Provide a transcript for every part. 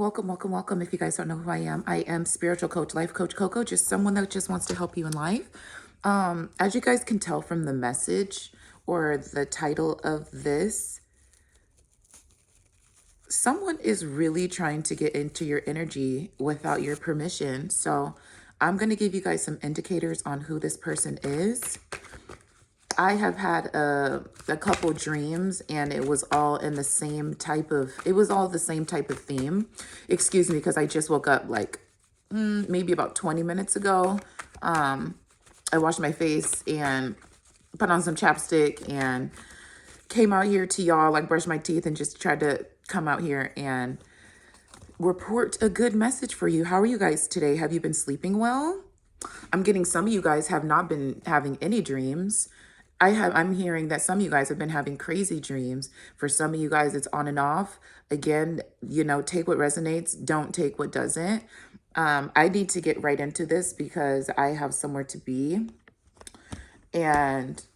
welcome. If you guys don't know who I am spiritual coach, life coach Coco, just someone that just wants to help you in life. As you guys can tell from the message or the title of this, someone is really trying to get into your energy without your permission. So I'm going to give you guys some indicators on who this person is. I have had a couple dreams and it was all in the same type of, it was all the same type of theme. Excuse me, because I just woke up like maybe about 20 minutes ago. I washed my face and put on some chapstick and came out here to y'all, like brushed my teeth and just tried to come out here and report a good message for you. How are you guys today? Have you been sleeping well? I'm getting some of you guys have not been having any dreams. I'm hearing that some of you guys have been having crazy dreams. For some of you guys, it's on and off. Again, take what resonates, don't take what doesn't. I need to get right into this because I have somewhere to be. And,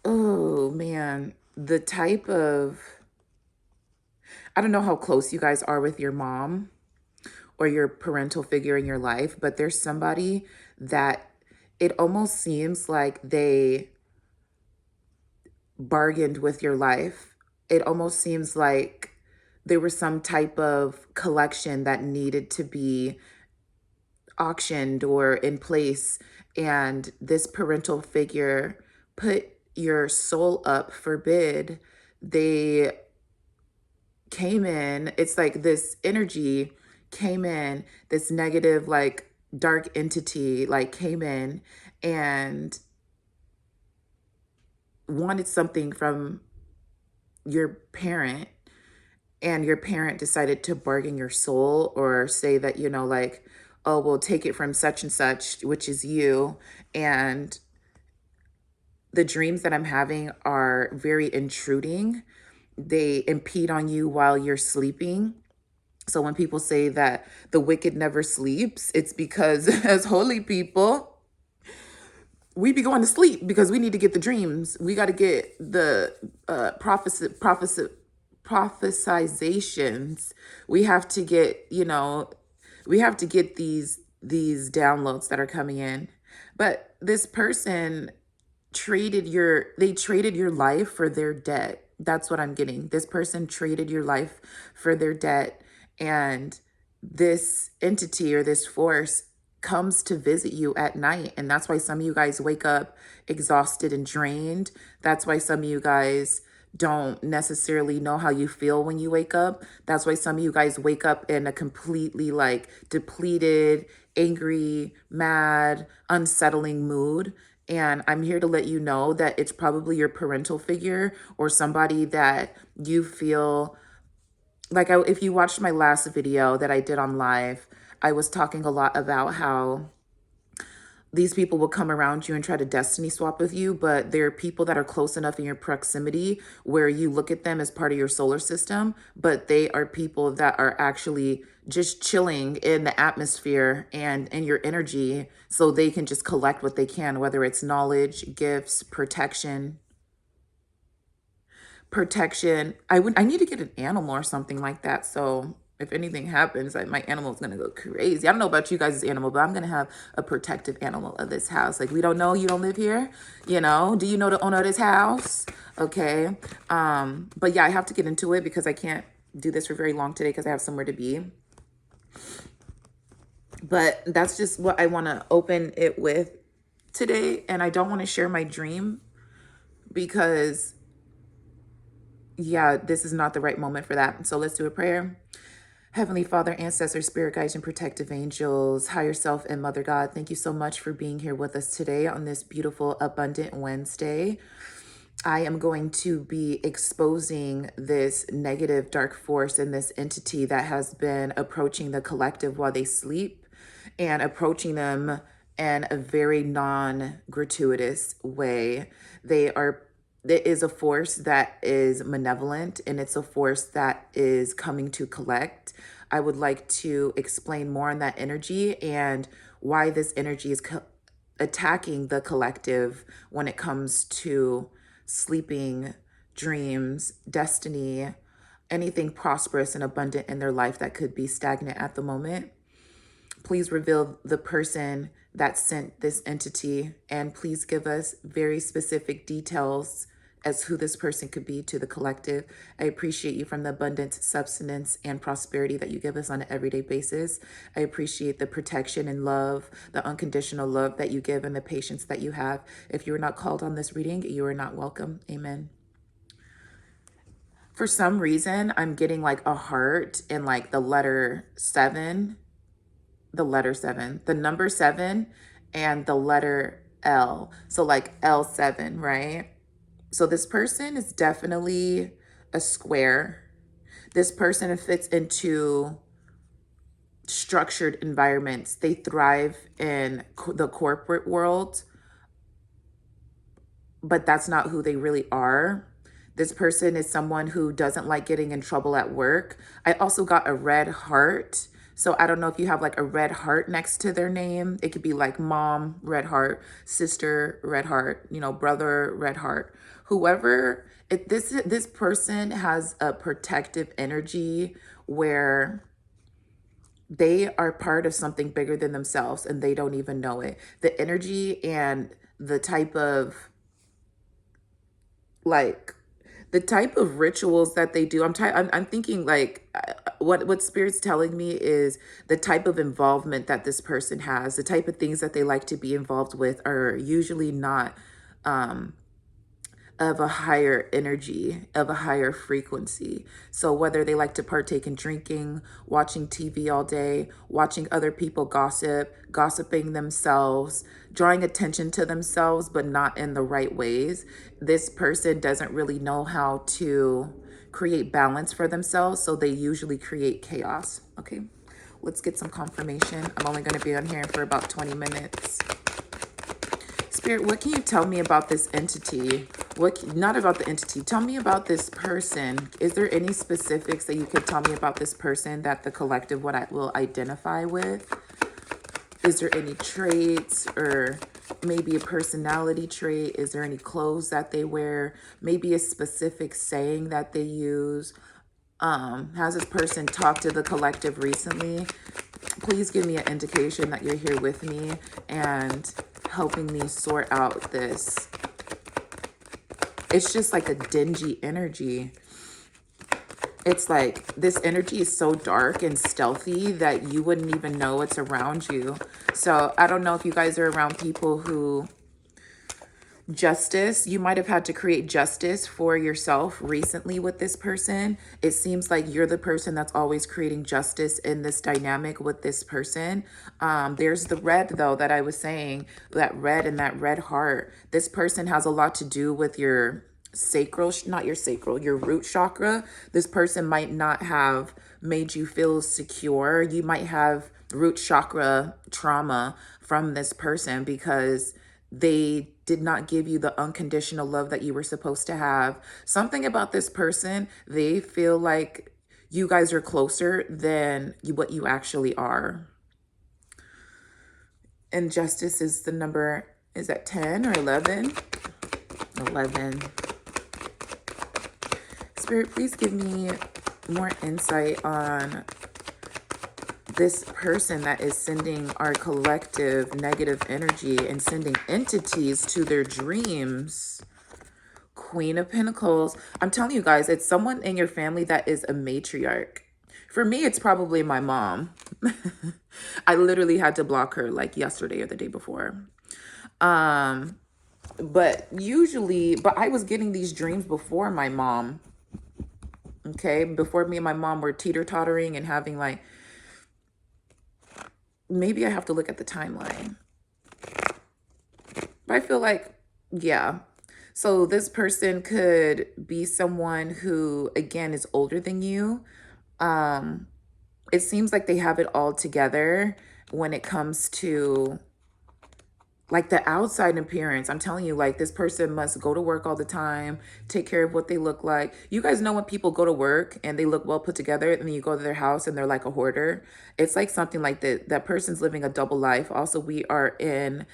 oh man, the type of, I don't know how close you guys are with your mom or your parental figure in your life, but there's somebody that it almost seems like they bargained with your life. It almost seems like there was some type of collection that needed to be auctioned or in place, and this parental figure put your soul up for bid. They came in, it's like this energy came in, this negative, like dark entity, like came in and wanted something from your parent, and your parent decided to bargain your soul or say that, like, oh, we'll take it from such and such, which is you. And the dreams that I'm having are very intruding. They impede on you while you're sleeping. So when people say that the wicked never sleeps, it's because as holy people, we be going to sleep because we need to get the dreams. We got to get the prophesizations. We have to get, we have to get these downloads that are coming in. But this person they traded your life for their debt. That's what I'm getting. This person traded your life for their debt. And this entity or this force comes to visit you at night. And that's why some of you guys wake up exhausted and drained. That's why some of you guys don't necessarily know how you feel when you wake up. That's why some of you guys wake up in a completely like depleted, angry, mad, unsettling mood. And I'm here to let you know that it's probably your parental figure or somebody that you feel like. If you watched my last video that I did on live, I was talking a lot about how these people will come around you and try to destiny swap with you, but they're people that are close enough in your proximity where you look at them as part of your solar system, but they are people that are actually just chilling in the atmosphere and in your energy so they can just collect what they can, whether it's knowledge, gifts, protection. I need to get an animal or something like that. So if anything happens, like my animal is gonna go crazy. I don't know about you guys' animal, but I'm gonna have a protective animal of this house. Like, we don't know, you don't live here, do you know the owner of this house? Okay. But yeah, I have to get into it because I can't do this for very long today because I have somewhere to be. But that's just what I want to open it with today. And I don't want to share my dream because this is not the right moment for that. So let's do a prayer. Heavenly Father, ancestors, spirit guides, and protective angels, higher self, and Mother God, thank you so much for being here with us today on this beautiful, abundant Wednesday. I am going to be exposing this negative dark force and this entity that has been approaching the collective while they sleep and approaching them in a very non-gratuitous way. There is a force that is malevolent, and it's a force that is coming to collect. I would like to explain more on that energy and why this energy is attacking the collective when it comes to sleeping, dreams, destiny, anything prosperous and abundant in their life that could be stagnant at the moment. Please reveal the person that sent this entity, and please give us very specific details as who this person could be to the collective. I appreciate you from the abundance, substance, and prosperity that you give us on an everyday basis. I appreciate the protection and love, the unconditional love that you give, and the patience that you have. If you are not called on this reading, you are not welcome. Amen. For some reason, I'm getting like a heart in like the letter 7, the number 7, and the letter L. So like L7, right? So this person is definitely a square. This person fits into structured environments. They thrive in the corporate world, but that's not who they really are. This person is someone who doesn't like getting in trouble at work. I also got a red heart. So I don't know if you have like a red heart next to their name. It could be like mom, red heart, sister, red heart, brother, red heart. Whoever, this person has a protective energy where they are part of something bigger than themselves and they don't even know it. The energy and the type of like the type of rituals that they do, I'm thinking like what spirit's telling me is the type of involvement that this person has, the type of things that they like to be involved with are usually not um of a higher energy, of a higher frequency. So whether they like to partake in drinking, watching TV all day, watching other people gossip, gossiping themselves, drawing attention to themselves, but not in the right ways, this person doesn't really know how to create balance for themselves. So they usually create chaos. Okay, let's get some confirmation. I'm only going to be on here for about 20 minutes. Spirit, what can you tell me about this entity? Not about the entity. Tell me about this person. Is there any specifics that you could tell me about this person that the collective will identify with? Is there any traits or maybe a personality trait? Is there any clothes that they wear? Maybe a specific saying that they use? Has this person talked to the collective recently? Please give me an indication that you're here with me and helping me sort out this. It's just like a dingy energy. It's like this energy is so dark and stealthy that you wouldn't even know it's around you. So I don't know if you guys are around people who justice, you might have had to create justice for yourself recently with this person. It seems like you're the person that's always creating justice in this dynamic with this person. There's the red though that I was saying, that red and that red heart. This person has a lot to do with your sacral, not your sacral, your root chakra. This person might not have made you feel secure. You might have root chakra trauma from this person because they did not give you the unconditional love that you were supposed to have. Something about this person, they feel like you guys are closer than what you actually are. And justice is the number, is that 10 or 11? 11. Spirit, please give me more insight on this person that is sending our collective negative energy and sending entities to their dreams. Queen of Pentacles. I'm telling you guys, it's someone in your family that is a matriarch. For me, it's probably my mom. I literally had to block her like yesterday or the day before. But I was getting these dreams before my mom. Okay, before me and my mom were teeter-tottering and having like, maybe I have to look at the timeline. But I feel like, yeah. So this person could be someone who, again, is older than you. It seems like they have it all together when it comes to like the outside appearance. I'm telling you, like this person must go to work all the time, take care of what they look like. You guys know when people go to work and they look well put together and then you go to their house and they're like a hoarder. It's like something like that person's living a double life. Also, we are in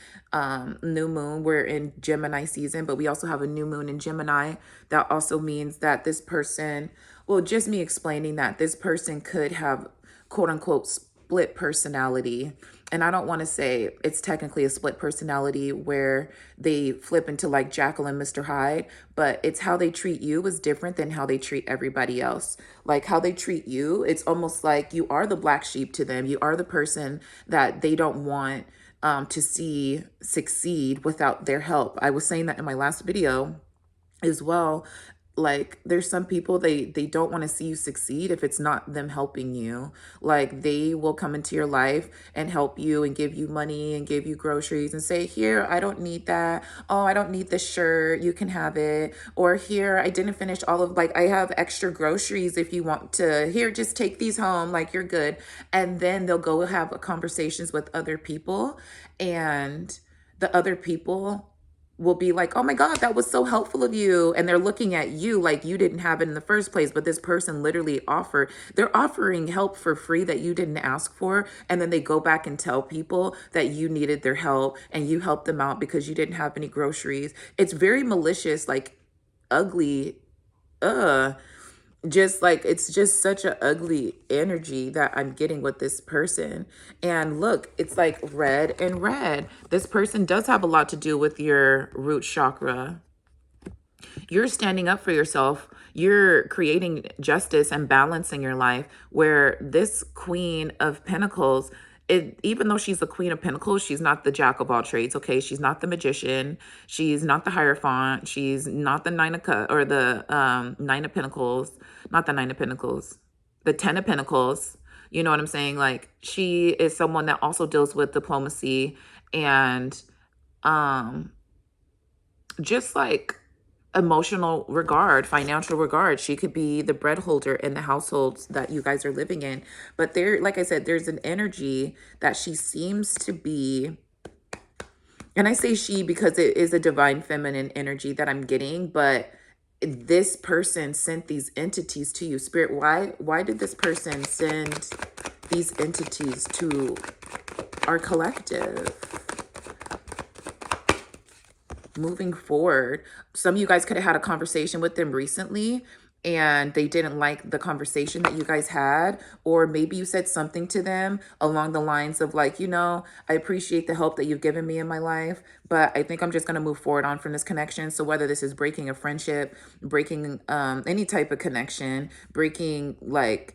new moon. We're in Gemini season, but we also have a new moon in Gemini. That also means that this person Well, just me explaining that this person could have quote unquote split personality. And I don't want to say it's technically a split personality where they flip into like Jekyll and Mr. Hyde, but it's how they treat you is different than how they treat everybody else. Like how they treat you, it's almost like you are the black sheep to them. You are the person that they don't want to see succeed without their help. I was saying that in my last video as well. Like there's some people, they don't want to see you succeed if it's not them helping you. Like they will come into your life and help you and give you money and give you groceries and say, here, I don't need that. Oh, I don't need this shirt, you can have it. Or here, I didn't finish all of, like, I have extra groceries if you want to, here, just take these home, like you're good. And then they'll go have conversations with other people, and the other people will be like, oh my God, that was so helpful of you. And they're looking at you like you didn't have it in the first place. But this person literally they're offering help for free that you didn't ask for. And then they go back and tell people that you needed their help and you helped them out because you didn't have any groceries. It's very malicious, like ugly. Just like it's just such an ugly energy that I'm getting with this person. And look, it's like red and red. This person does have a lot to do with your root chakra. You're standing up for yourself. You're creating justice and balance in your life, where this Queen of Pentacles, even though she's the Queen of Pentacles, she's not the Jack of all trades, okay? She's not the Magician. She's not the Hierophant. She's not the Nine of or the Nine of Pentacles. Not the Nine of Pentacles. The Ten of Pentacles. You know what I'm saying? Like, she is someone that also deals with diplomacy and just like emotional regard, financial regard. She could be the bread holder in the households that you guys are living in. But there, like I said, there's an energy that she seems to be, and I say she because it is a divine feminine energy that I'm getting, but this person sent these entities to you. Spirit, why did this person send these entities to our collective? Moving forward, some of you guys could have had a conversation with them recently and they didn't like the conversation that you guys had, or maybe you said something to them along the lines of like, I appreciate the help that you've given me in my life, but I think I'm just going to move forward on from this connection. So whether this is breaking a friendship, breaking any type of connection, breaking like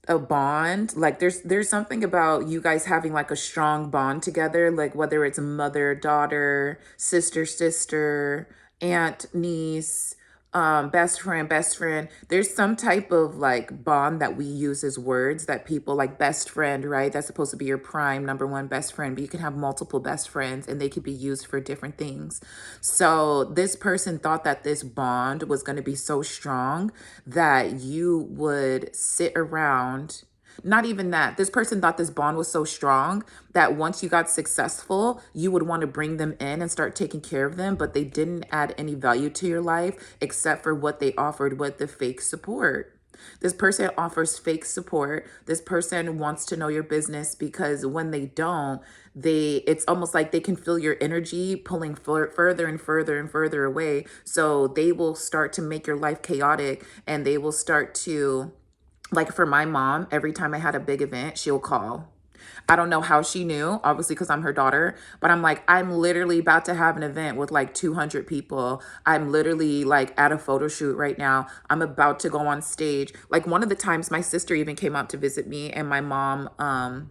a bond, like there's something about you guys having like a strong bond together, like whether it's mother daughter, sister, aunt niece, best friend, there's some type of like bond that we use as words that people like best friend, right? That's supposed to be your prime number one best friend, but you can have multiple best friends and they could be used for different things. So this person thought that this bond was going to be so strong that you would sit around. Not even that. This person thought this bond was so strong that once you got successful, you would want to bring them in and start taking care of them, but they didn't add any value to your life except for what they offered with the fake support. This person offers fake support. This person wants to know your business because when they don't, it's almost like they can feel your energy pulling further and further and further away. So they will start to make your life chaotic, and they will start to, like for my mom, every time I had a big event, she'll call. I don't know how she knew, obviously, because I'm her daughter, but I'm like, I'm literally about to have an event with like 200 people. I'm literally like at a photo shoot right now. I'm about to go on stage. Like one of the times my sister even came out to visit me, and my mom,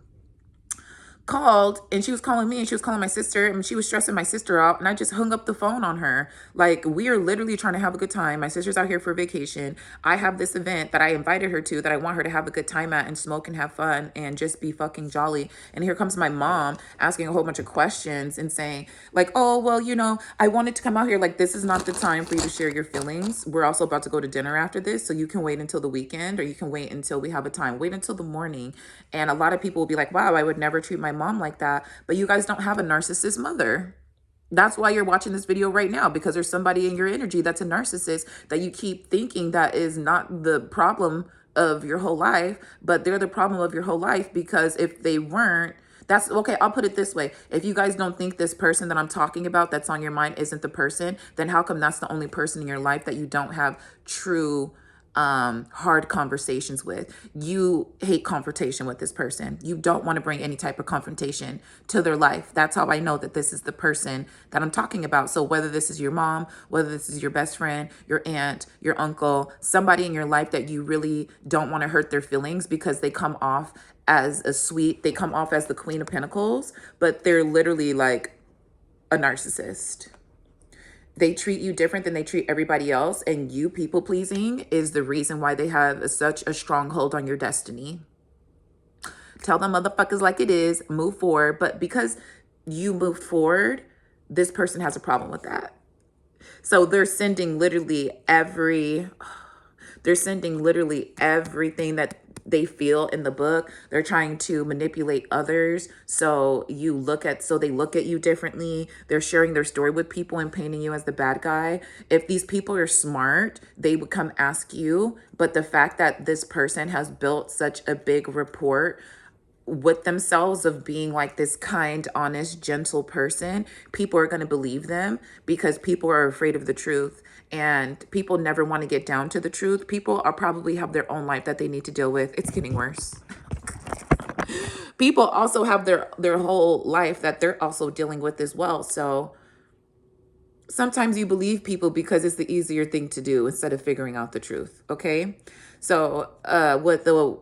called, and she was calling me and she was calling my sister, and she was stressing my sister out, and I just hung up the phone on her. Like, we are literally trying to have a good time. My sister's out here for vacation. I have this event that I invited her to that I want her to have a good time at and smoke and have fun and just be fucking jolly. And here comes my mom asking a whole bunch of questions and saying like, oh, well, I wanted to come out here. Like, this is not the time for you to share your feelings. We're also about to go to dinner after this, so you can wait until the weekend, or you can wait until we have a time. Wait until the morning. And a lot of people will be like, wow, I would never treat my mom like that. But you guys don't have a narcissist mother. That's why you're watching this video right now, because there's somebody in your energy that's a narcissist that you keep thinking that is not the problem of your whole life, but they're the problem of your whole life. Because if they weren't, that's okay. I'll put it this way. If you guys don't think this person that I'm talking about that's on your mind isn't the person, then how come that's the only person in your life that you don't have true hard conversations with. You hate confrontation with this person. You don't want to bring any type of confrontation to their life. That's how I know that this is the person that I'm talking about. So whether this is your mom, whether this is your best friend, your aunt, your uncle, somebody in your life that you really don't want to hurt their feelings because they come off as they come off as the Queen of Pentacles, but they're literally like a narcissist. They treat you different than they treat everybody else, and you people pleasing is the reason why they have such a stronghold on your destiny. Tell them motherfuckers like it is, move forward. But because you moved forward, this person has a problem with that. So they're sending literally everything that they feel in the book. They're trying to manipulate others. So they look at you differently. They're sharing their story with people and painting you as the bad guy. If these people are smart, they would come ask you. But the fact that this person has built such a big rapport with themselves of being like this kind, honest, gentle person, people are going to believe them because people are afraid of the truth, and people never want to get down to the truth. People are probably have their own life that they need to deal with. It's getting worse. People also have their whole life that they're also dealing with as well. So sometimes you believe people because it's the easier thing to do instead of figuring out the truth. Okay. So with the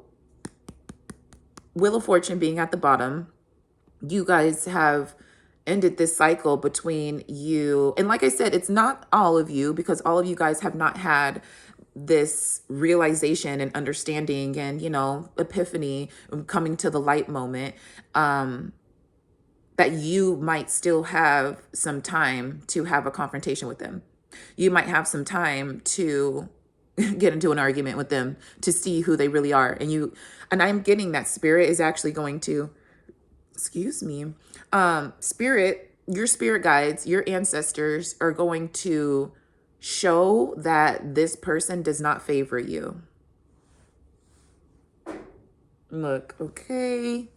Wheel of Fortune being at the bottom, you guys have ended this cycle between you. And like I said, it's not all of you, because all of you guys have not had this realization and understanding and, epiphany, coming to the light moment, that you might still have some time to have a confrontation with them. You might have some time to get into an argument with them to see who they really are. And I'm getting that spirit is actually going to, excuse me, your spirit guides, your ancestors are going to show that this person does not favor you. Look, okay.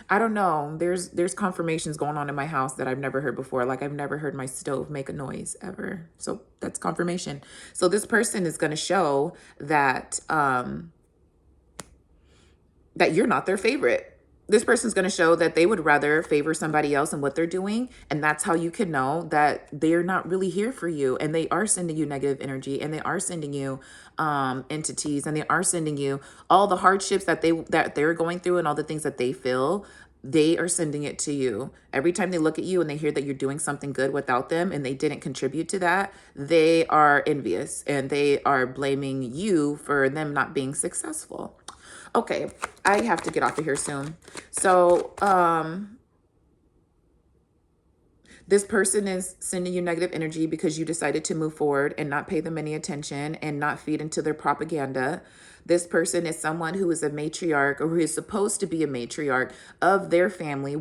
I don't know. There's confirmations going on in my house that I've never heard before. Like, I've never heard my stove make a noise ever. So that's confirmation. So this person is going to show that that you're not their favorite. This person's going to show that they would rather favor somebody else and what they're doing. And that's how you can know that they're not really here for you. And they are sending you negative energy, and they are sending you entities, and they are sending you all the hardships that they're going through and all the things that they feel. They are sending it to you. Every time they look at you and they hear that you're doing something good without them and they didn't contribute to that, they are envious and they are blaming you for them not being successful. Okay, I have to get off of here soon. So, this person is sending you negative energy because you decided to move forward and not pay them any attention and not feed into their propaganda. This person is someone who is a matriarch, or who is supposed to be a matriarch of their family,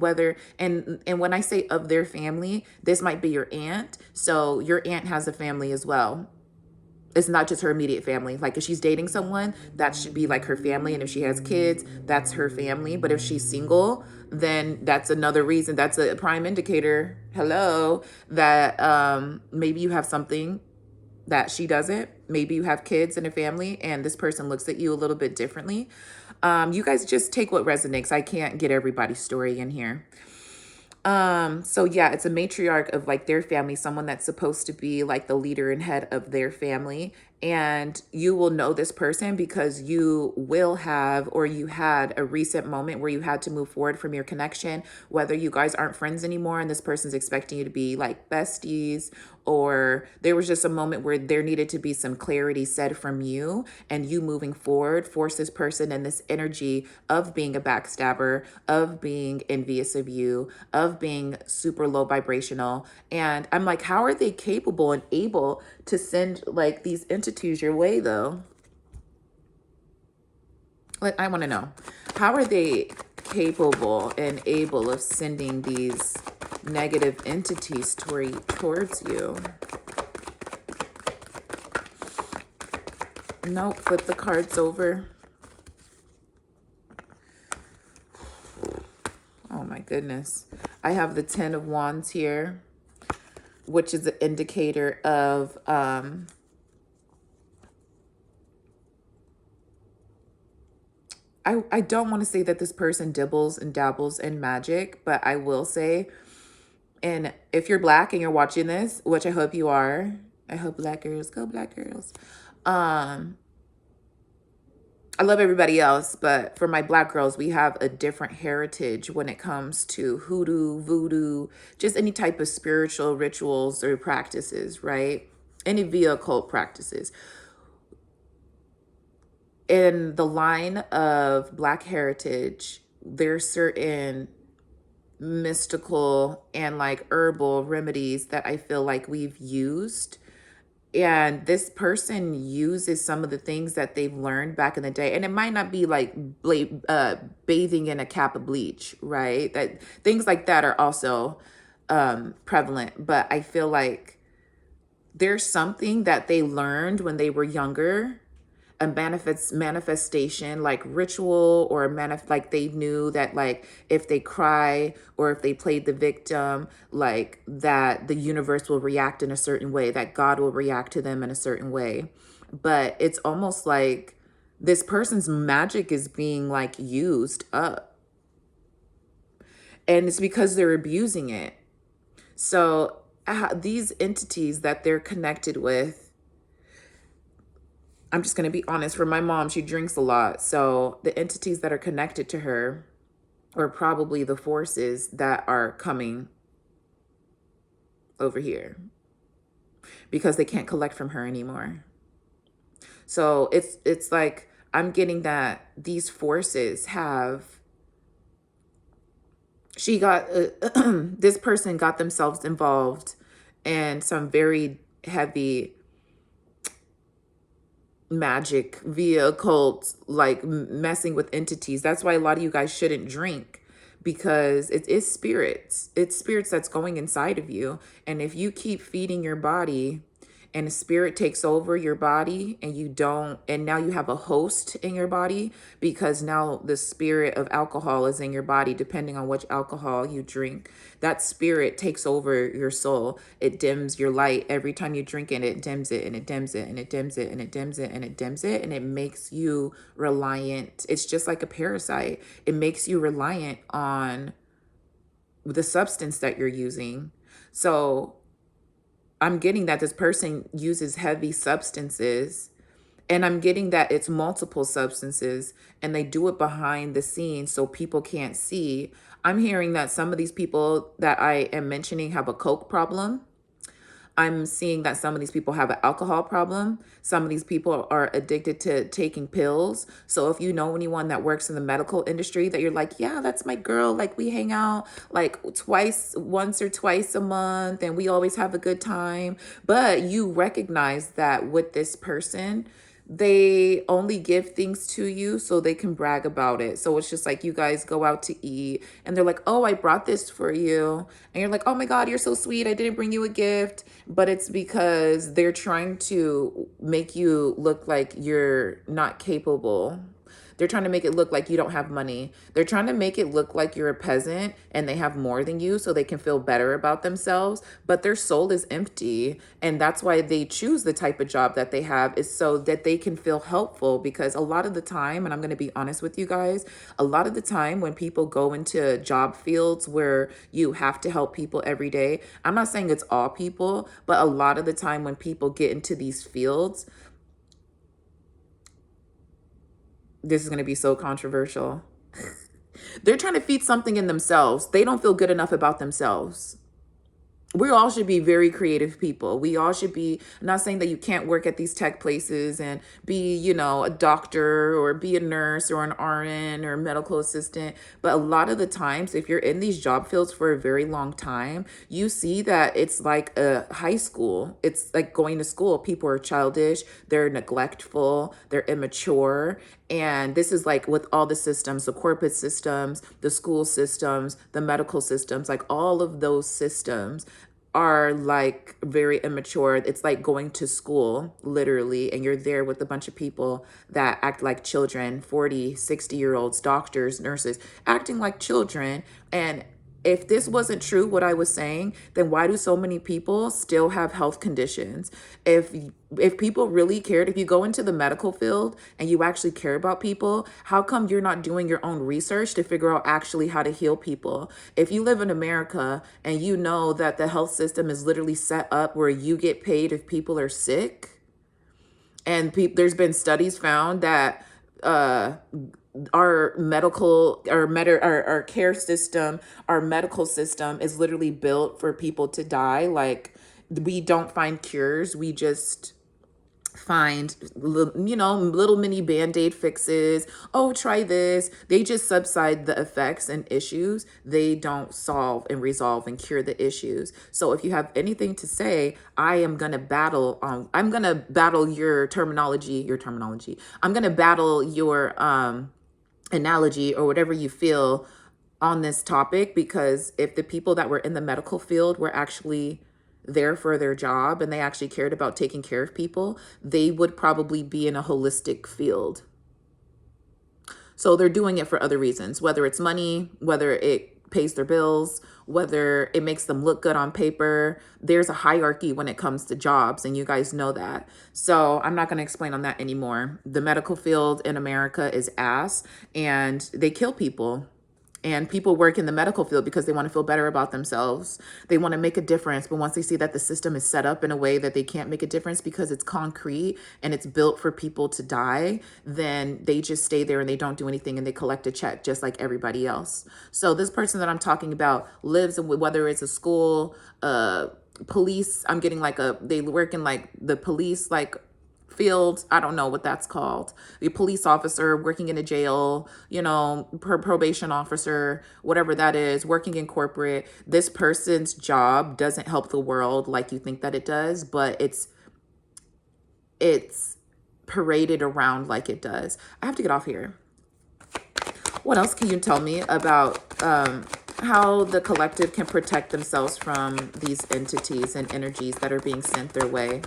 and when I say of their family, this might be your aunt. So your aunt has a family as well. It's not just her immediate family. Like, if she's dating someone, that should be like her family. And if she has kids, that's her family. But if she's single, then that's another reason. That's a prime indicator, hello, that maybe you have something that she doesn't. Maybe you have kids in a family and this person looks at you a little bit differently. You guys just take what resonates. I can't get everybody's story in here. So yeah, it's a matriarch of like their family, someone that's supposed to be like the leader and head of their family. And you will know this person because you will have, or you had a recent moment where you had to move forward from your connection, whether you guys aren't friends anymore and this person's expecting you to be like besties, or there was just a moment where there needed to be some clarity said from you, and you moving forward forced this person in this energy of being a backstabber, of being envious of you, of being super low vibrational. And I'm like, how are they capable and able to send like these entities your way though? Like, I want to know, how are they capable and able of sending these negative entities towards you? Nope, flip the cards over. Oh my goodness. I have the 10 of Wands here, which is an indicator of I don't want to say that this person dibbles and dabbles in magic, but I will say, and if you're black and you're watching this, which I hope you are, I hope black girls go black girls. Um, I love everybody else, but for my black girls, we have a different heritage when it comes to hoodoo, voodoo, just any type of spiritual rituals or practices, right? Any via occult practices. In the line of black heritage, there's certain mystical and like herbal remedies that I feel like we've used. And this person uses some of the things that they've learned back in the day. And it might not be like bathing in a cap of bleach, right? That things like that are also prevalent. But I feel like there's something that they learned when they were younger, a manifestation like ritual, or like they knew that like if they cry or if they played the victim, like that the universe will react in a certain way, that God will react to them in a certain way. But it's almost like this person's magic is being like used up, and it's because they're abusing it. So these entities that they're connected with, I'm just going to be honest, for my mom, she drinks a lot. So the entities that are connected to her are probably the forces that are coming over here because they can't collect from her anymore. So it's like I'm getting that these forces have, she got this person got themselves involved in some very heavy magic via occult, like messing with entities. That's why a lot of you guys shouldn't drink, because it is spirits. It's spirits that's going inside of you. And if you keep feeding your body and a spirit takes over your body and you don't, and now you have a host in your body, because now the spirit of alcohol is in your body, depending on which alcohol you drink, that spirit takes over your soul. It dims your light every time you drink it. It dims it and it dims it and it dims it and it dims it and it dims it, and it makes you reliant. It's just like a parasite. It makes you reliant on the substance that you're using. So I'm getting that this person uses heavy substances, and I'm getting that it's multiple substances, and they do it behind the scenes so people can't see. I'm hearing that some of these people that I am mentioning have a coke problem. I'm seeing that some of these people have an alcohol problem. Some of these people are addicted to taking pills. So if you know anyone that works in the medical industry that you're like, yeah, that's my girl, like we hang out like once or twice a month, and we always have a good time. But you recognize that with this person, they only give things to you so they can brag about it. So it's just like you guys go out to eat and they're like, oh, I brought this for you. And you're like, oh my God, you're so sweet. I didn't bring you a gift. But it's because they're trying to make you look like you're not capable. They're trying to make it look like you don't have money. They're trying to make it look like you're a peasant and they have more than you so they can feel better about themselves. But their soul is empty. And that's why they choose the type of job that they have, is so that they can feel helpful. Because a lot of the time, and I'm going to be honest with you guys, a lot of the time when people go into job fields where you have to help people every day, I'm not saying it's all people, but a lot of the time when people get into these fields, this is going to be so controversial. They're trying to feed something in themselves. They don't feel good enough about themselves. We all should be very creative people. We all should be, I'm not saying that you can't work at these tech places and be, a doctor or be a nurse or an RN or a medical assistant. But a lot of the times, if you're in these job fields for a very long time, you see that it's like a high school. It's like going to school. People are childish, they're neglectful, they're immature. And this is like with all the systems, the corporate systems, the school systems, the medical systems, like all of those systems are like very immature. It's like going to school, literally, and you're there with a bunch of people that act like children, 40, 60-year-olds, doctors, nurses, acting like children. And if this wasn't true, what I was saying, then why do so many people still have health conditions? If if people really cared, if you go into the medical field and you actually care about people, how come you're not doing your own research to figure out actually how to heal people? If you live in America and you know that the health system is literally set up where you get paid if people are sick, and there's been studies found that uh our medical our care system, our medical system is literally built for people to die. Like, we don't find cures, we just find little mini band-aid fixes. Oh, try this. They just subside the effects and issues. They don't solve and resolve and cure the issues. So if you have anything to say, I'm gonna battle your terminology. I'm gonna battle your analogy or whatever you feel on this topic, because if the people that were in the medical field were actually there for their job and they actually cared about taking care of people, they would probably be in a holistic field. So they're doing it for other reasons, whether it's money, whether it pays their bills, whether it makes them look good on paper. There's a hierarchy when it comes to jobs, and you guys know that. So I'm not going to explain on that anymore. The medical field in America is ass, and they kill people. And people work in the medical field because they want to feel better about themselves. They want to make a difference. But once they see that the system is set up in a way that they can't make a difference because it's concrete and it's built for people to die, then they just stay there and they don't do anything and they collect a check just like everybody else. So this person that I'm talking about lives in, whether it's a school, police, they work in like the police, like field. I don't know what that's called. A police officer working in a jail, probation officer, whatever that is, working in corporate. This person's job doesn't help the world like you think that it does, but it's paraded around like it does. I have to get off here. What else can you tell me about how the collective can protect themselves from these entities and energies that are being sent their way?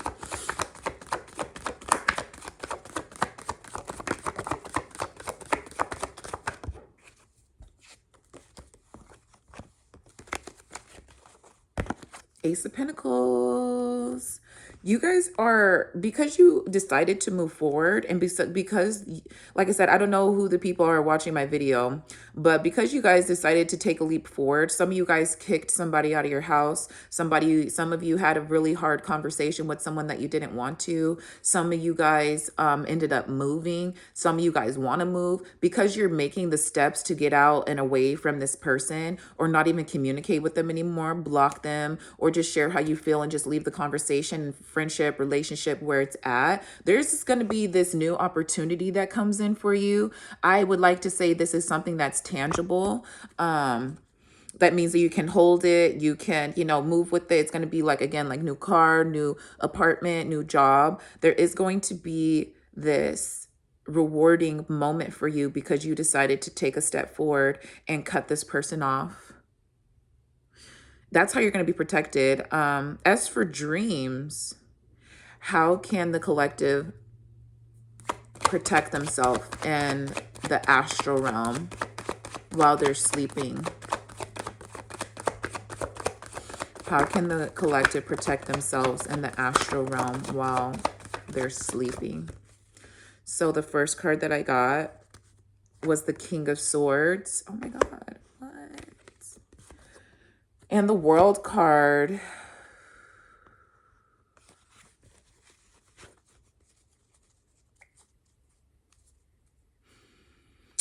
Ace of Pentacles. You guys are, because you decided to move forward, and because, like I said, I don't know who the people are watching my video, but because you guys decided to take a leap forward, some of you guys kicked somebody out of your house. Some of you had a really hard conversation with someone that you didn't want to. Some of you guys ended up moving. Some of you guys want to move because you're making the steps to get out and away from this person, or not even communicate with them anymore, block them, or just share how you feel and just leave the conversation, friendship, relationship where it's at. There's going to be this new opportunity that comes in for you. I would like to say this is something that's tangible. That means that you can hold it, you can, move with it. It's going to be like, again, like new car, new apartment, new job. There is going to be this rewarding moment for you because you decided to take a step forward and cut this person off. That's how you're going to be protected. As for dreams, how can the collective protect themselves in the astral realm while they're sleeping? How can the collective protect themselves in the astral realm while they're sleeping? So the first card that I got was the King of Swords. Oh my God, what? And the World card.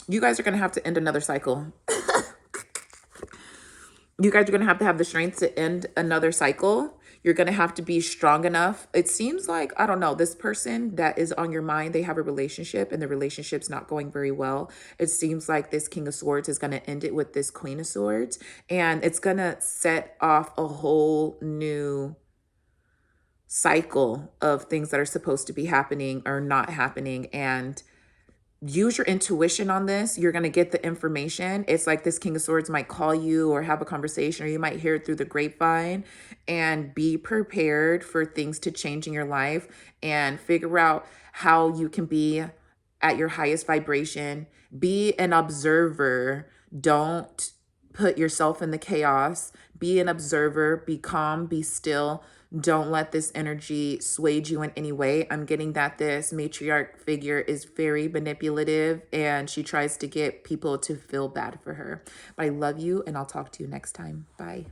You guys are going to have to end another cycle. You guys are going to have the strength to end another cycle. You're going to have to be strong enough. It seems like, I don't know, this person that is on your mind, they have a relationship and the relationship's not going very well. It seems like this King of Swords is going to end it with this Queen of Swords. And it's going to set off a whole new cycle of things that are supposed to be happening or not happening. And use your intuition on this. You're going to get the information. It's like this King of Swords might call you or have a conversation, or you might hear it through the grapevine. And be prepared for things to change in your life and figure out how you can be at your highest vibration. Be an observer. Don't put yourself in the chaos, be an observer, be calm, be still. Don't let this energy sway you in any way. I'm getting that this matriarch figure is very manipulative and she tries to get people to feel bad for her. But I love you and I'll talk to you next time. Bye.